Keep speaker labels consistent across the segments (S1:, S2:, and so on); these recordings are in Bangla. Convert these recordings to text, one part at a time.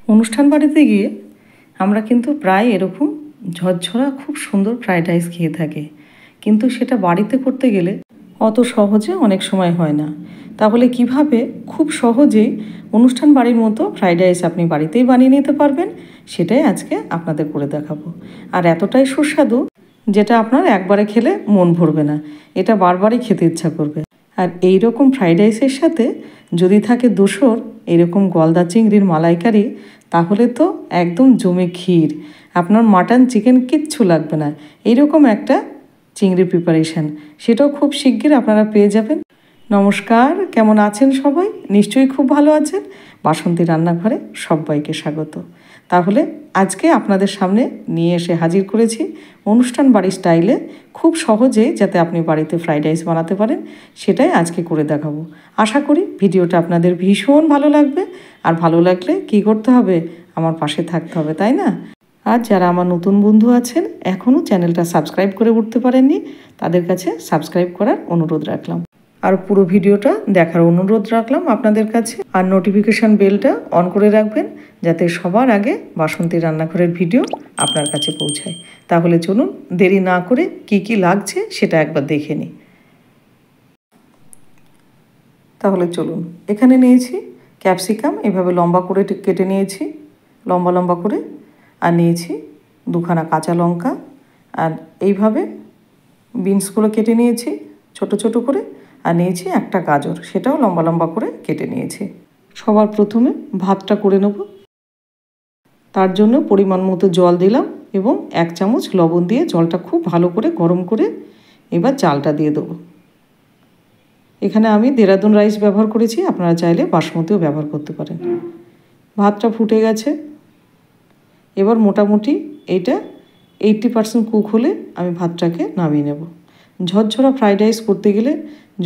S1: অনুষ্ঠান বাড়িতে গিয়ে আমরা কিন্তু প্রায় এরকম ঝরঝরা খুব সুন্দর ফ্রাইড রাইস খেয়ে থাকি, কিন্তু সেটা বাড়িতে করতে গেলে অত সহজে অনেক সময় হয় না। তাহলে কিভাবে খুব সহজেই অনুষ্ঠান বাড়ির মতো ফ্রাইড রাইস আপনি বাড়িতেই বানিয়ে নিতে পারবেন, সেটাই আজকে আপনাদের করে দেখাবো। আর এতটাই সুস্বাদু যেটা আপনার একবারে খেলে মন ভরবে না, এটা বারবারই খেতে ইচ্ছা করবে। আর এই রকম ফ্রাইড রাইসের সাথে যদি থাকে দোসর এরকম গলদা চিংড়ির মালাইকারি, তাহলে তো একদম জমে ক্ষীর। আপনার মাটন চিকেন কিচ্ছু লাগবে না, এইরকম একটা চিংড়ির প্রিপারেশান, সেটাও খুব শিগগির আপনারা পেয়ে যাবেন। নমস্কার, কেমন আছেন সবাই? নিশ্চয়ই খুব ভালো আছেন। বাসন্তী রান্নাঘরে সবাইকে স্বাগত। তাহলে আজকে আপনাদের সামনে নিয়ে এসে হাজির করেছি অনুষ্ঠান বাড়ির স্টাইলে খুব সহজেই যাতে আপনি বাড়িতে ফ্রাইড রাইস বানাতে পারেন, সেটাই আজকে করে দেখাবো। আশা করি ভিডিওটা আপনাদের ভীষণ ভালো লাগবে। আর ভালো লাগলে কী করতে হবে? আমার পাশে থাকতে হবে, তাই না? আর যারা আমার নতুন বন্ধু আছেন এখনও চ্যানেলটা সাবস্ক্রাইব করে উঠতে পারেননি, তাদের কাছে সাবস্ক্রাইব করার অনুরোধ রাখলাম। আর পুরো ভিডিওটা দেখার অনুরোধ রাখলাম আপনাদের কাছে। আর নোটিফিকেশান বেলটা অন করে রাখবেন যাতে সবার আগে বাসন্তী রান্নাঘরের ভিডিও আপনার কাছে পৌঁছায়। তাহলে চলুন দেরি না করে কি কি লাগছে সেটা একবার দেখে নিই। তাহলে চলুন, এখানে নিয়েছি ক্যাপসিকাম, এভাবে লম্বা করে কেটে নিয়েছি, লম্বা লম্বা করে। আর নিয়েছি দুখানা কাঁচা লঙ্কা, আর এইভাবে বিনসগুলো কেটে নিয়েছি ছোট ছোট করে। আর নিয়েছি একটা গাজর, সেটাও লম্বা লম্বা করে কেটে নিয়েছি। সবার প্রথমে ভাতটা করে নেব। তার জন্য পরিমাণ মতো জল দিলাম এবং 1 চামচ লবণ দিয়ে জলটা খুব ভালো করে গরম করে এবার চালটা দিয়ে দেবো। এখানে আমি দেরাদুন রাইস ব্যবহার করেছি, আপনারা চাইলে বাসমতিও ব্যবহার করতে পারেন। ভাতটা ফুটে গেছে, এবার মোটামুটি এইটা 80% কুক হলে আমি ভাতটাকে নামিয়ে নেব। ঝরঝরা ফ্রাইড রাইস করতে গেলে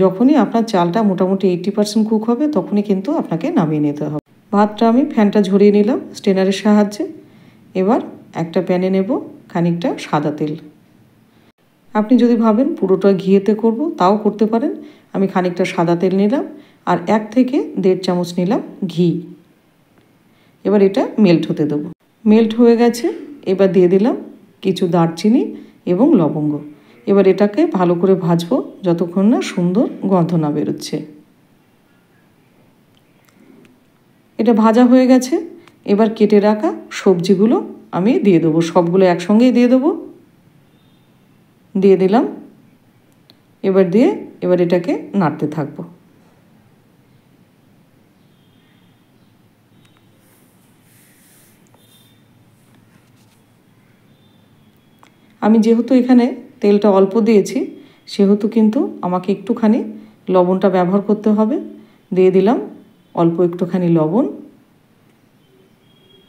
S1: যখনই আপনার চালটা মোটামুটি 80% কুক হবে তখনই কিন্তু আপনাকে নামিয়ে নিতে হবে। ভাতটা আমি ফ্যানটা ঝরিয়ে নিলাম স্ট্রেনারের সাহায্যে। এবার একটা প্যানে নেব খানিকটা সাদা তেল। আপনি যদি ভাবেন পুরোটা ঘিয়েতে করব তাও করতে পারেন। আমি খানিকটা সাদা তেল নিলাম আর 1 থেকে 1.5 চামচ নিলাম ঘি। এবার এটা মেল্ট হতে দেবো। মেল্ট হয়ে গেছে, এবার দিয়ে দিলাম কিছু দারচিনি এবং লবঙ্গ। এবার এটাকে ভালো করে ভাজবো যতক্ষণ না সুন্দর গন্ধ না বেরোচ্ছে। এটা ভাজা হয়ে গেছে, এবার কেটে রাখা সবজিগুলো আমি দিয়ে দেবো, সবগুলো একসঙ্গেই দিয়ে দেবো। দিয়ে দিলাম, এবার এটাকে নাড়তে থাকবো। আমি যেহেতু এখানে তেলটা অল্প দিয়েছি সেহেতু কিন্তু আমাকে একটুখানি লবণটা ব্যবহার করতে হবে। দিয়ে দিলাম অল্প একটুখানি লবণ,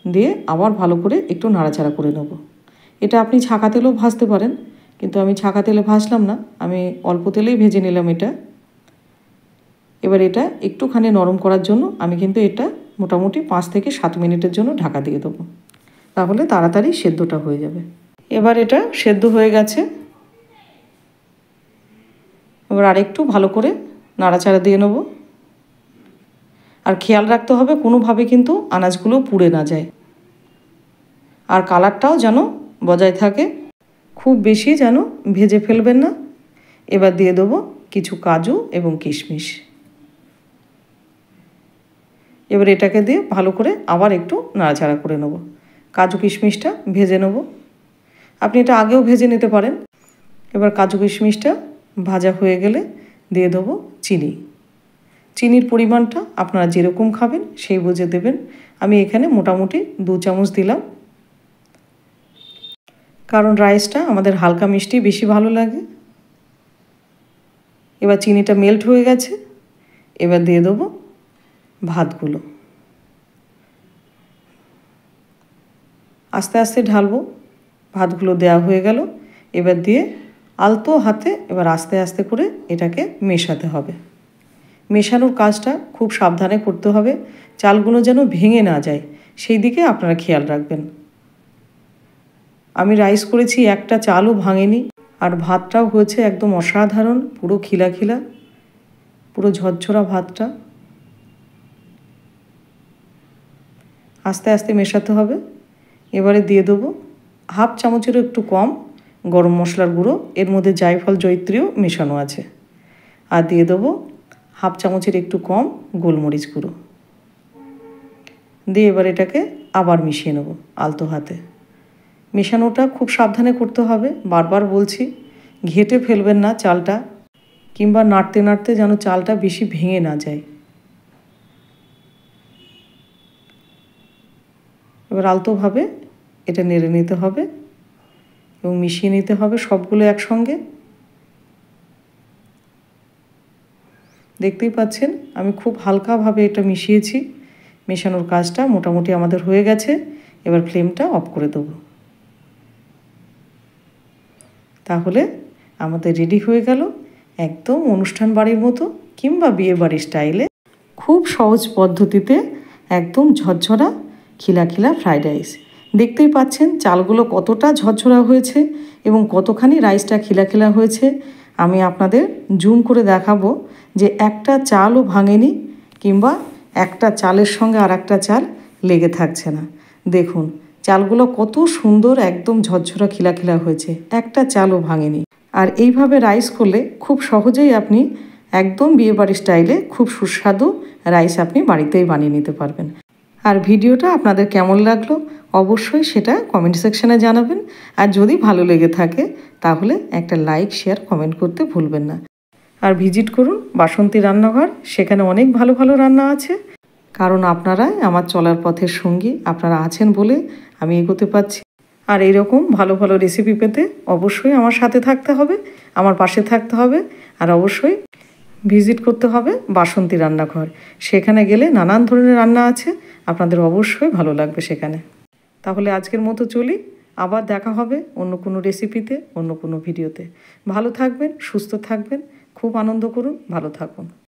S1: দিয়ে আবার ভালো করে একটু নাড়াচাড়া করে নেব। এটা আপনি ছাঁকা তেলেও ভাজতে পারেন, কিন্তু আমি ছাঁকা তেলে ভাজলাম না, আমি অল্প তেলেই ভেজে নিলাম এটা। এবার এটা একটুখানি নরম করার জন্য আমি কিন্তু এটা মোটামুটি 5 থেকে 7 মিনিটের জন্য ঢাকা দিয়ে দেবো, তাহলে তাড়াতাড়ি সেদ্ধটা হয়ে যাবে। এবার এটা সেদ্ধ হয়ে গেছে, এবার আরেকটু ভালো করে নাড়াচাড়া দিয়ে নেব। আর খেয়াল রাখতে হবে কোনোভাবে কিন্তু আনাজগুলো পুড়ে না যায়, আর কালারটাও যেন বজায় থাকে, খুব বেশি যেন ভেজে ফেলবেন না। এবার দিয়ে দেবো কিছু কাজু এবং কিশমিশ। এবার এটাকে দিয়ে ভালো করে আবার একটু নাড়াচাড়া করে নেব। কাজু কিশমিশটা ভেজে নেব, আপনি এটা আগেও ভেজে নিতে পারেন। এবার কাজু কিশমিশটা ভাজা হয়ে গেলে দিয়ে দেবো চিনি। চিনির পরিমাণটা আপনারা যেরকম খাবেন সেই বুঝে দেবেন। আমি এখানে মোটামুটি 2 চামচ দিলাম, কারণ রাইসটা আমাদের হালকা মিষ্টি বেশি ভালো লাগে। এবার চিনিটা মেল্ট হয়ে গেছে, এবার দিয়ে দেবো ভাতগুলো। আস্তে আস্তে ঢালবো। ভাতগুলো দেওয়া হয়ে গেল, এবার দিয়ে আলতো হাতে এবার আস্তে আস্তে করে এটাকে মেশাতে হবে। মেশানোর কাজটা খুব সাবধানে করতে হবে, চালগুলো যেন ভেঙে না যায় সেই দিকে আপনারা খেয়াল রাখবেন। আমি রাইস করেছি, একটা চালও ভাঙেনি, আর ভাতটাও হয়েছে একদম অসাধারণ, পুরো খিলা খিলা, পুরো ঝরঝরা ভাতটা। আস্তে আস্তে মেশাতে হবে। এবারে দিয়ে দেবো হাফ চামচেরও একটু কম গরম মশলার গুঁড়ো, এর মধ্যে জায়ফল জয়িত্রীও মেশানো আছে। আর দিয়ে দেবো হাফ চামচের একটু কম গোলমরিচ গুঁড়ো দিয়ে এবার এটাকে আবার মিশিয়ে নেব আলতো হাতে। মেশানোটা খুব সাবধানে করতে হবে, বারবার বলছি, ঘেঁটে ফেলবেন না চালটা, কিংবা নাড়তে নাড়তে যেন চালটা বেশি ভেঙে না যায়। এবার আলতোভাবে এটা নেড়ে নিতে হবে এবং মিশিয়ে নিতে হবে সবগুলো একসঙ্গে। দেখতেই পাচ্ছেন আমি খুব হালকাভাবে এটা মিশিয়েছি। মেশানোর কাজটা মোটামুটি আমাদের হয়ে গেছে। এবার ফ্লেমটা অফ করে দেবো। তাহলে আমাদের রেডি হয়ে গেল একদম অনুষ্ঠান বাড়ির মতো কিংবা বিয়ে বাড়ির স্টাইলে খুব সহজ পদ্ধতিতে একদম ঝরঝরা খিলাখিলা ফ্রাইড রাইস। দেখতেই পাচ্ছেন চালগুলো কতটা ঝরঝরা হয়েছে এবং কতখানি রাইসটা খিলাখিলা হয়েছে। আমি আপনাদের জুম করে দেখাবো যে একটা চালও ভাঙেনি কিংবা একটা চালের সঙ্গে আর একটা চাল লেগে থাকছে না। দেখুন চালগুলো কত সুন্দর একদম ঝরঝরা খিলাখিলা হয়েছে, একটা চালও ভাঙেনি। আর এইভাবে রাইস করলে খুব সহজেই আপনি একদম বিয়েবাড়ির স্টাইলে খুব সুস্বাদু রাইস আপনি বাড়িতেই বানিয়ে নিতে পারবেন। আর ভিডিওটা আপনাদের কেমন লাগলো অবশ্যই সেটা কমেন্ট সেকশানে জানাবেন। আর যদি ভালো লেগে থাকে তাহলে একটা লাইক শেয়ার কমেন্ট করতে ভুলবেন না। আর ভিজিট করুন বাসন্তী রান্নাঘর, সেখানে অনেক ভালো ভালো রান্না আছে। কারণ আপনারাই আমার চলার পথের সঙ্গী, আপনারা আছেন বলে আমি এগোতে পারছি। আর এইরকম ভালো ভালো রেসিপি পেতে অবশ্যই আমার সাথে থাকতে হবে, আমার পাশে থাকতে হবে। আর অবশ্যই ভিজিট করতে হবে বাসন্তী রান্নাঘর, সেখানে গেলে নানান ধরনের রান্না আছে, আপনাদের অবশ্যই ভালো লাগবে সেখানে। তাহলে আজকের মতো চলি, আবার দেখা হবে অন্য কোনো রেসিপিতে, অন্য কোনো ভিডিওতে। ভালো থাকবেন, সুস্থ থাকবেন, খুব আনন্দ করুন, ভালো থাকুন।